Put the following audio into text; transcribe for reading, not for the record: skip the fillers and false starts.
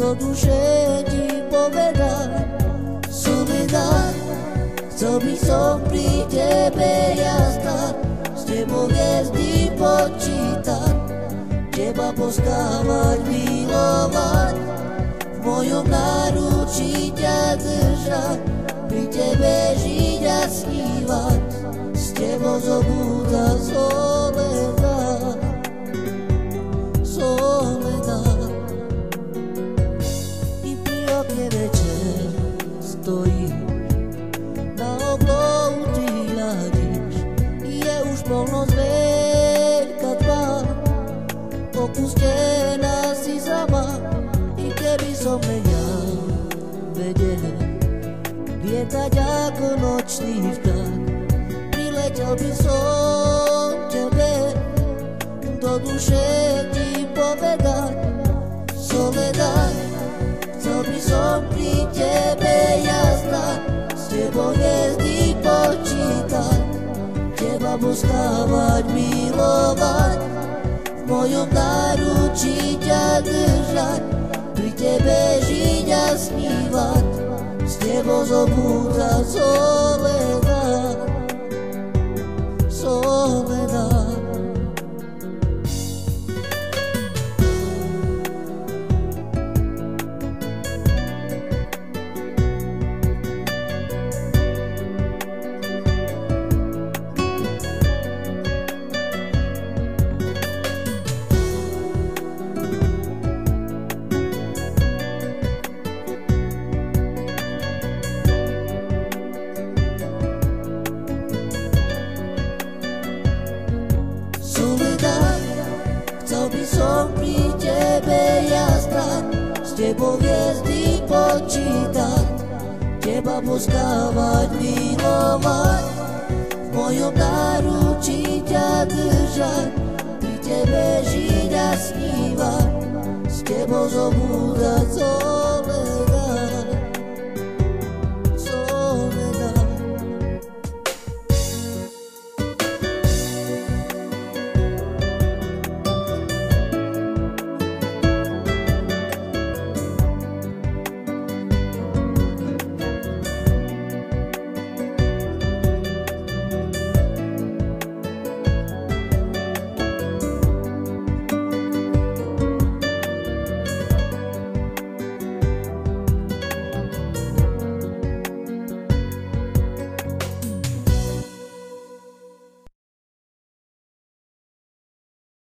do duše ti povedať. Soledad, chcel by som pri tebe jazda, s tebou hviezdy počítať, teba poskávať, milovať, v mojom náručí ťa držať, pri tebe žiť a snívať, s tebou zobúdať soledad, soledad. I pri okne večer stojí, na oblohu ty hľadíš, je už polnoc veľká tma, opustená si sama. I keby som ja vedel lietať ako nočný vták, priletel by som tebe do duše ti povedať. Soledad, chcel by som pri tebe jazdať, s tebou hviezdy počítať, teba poskávať, milovať, v mojom náručí ťa držať, pri tebe žiť a snívať, s tebou zobúdať soledad, soledad. Chcel by som pri tebe jazdať, s tebou hviezdy počítať, teba poskávať, milovať, v mojom náručí ťa držať, pri tebe žiť a snívať, s tebou zobúdať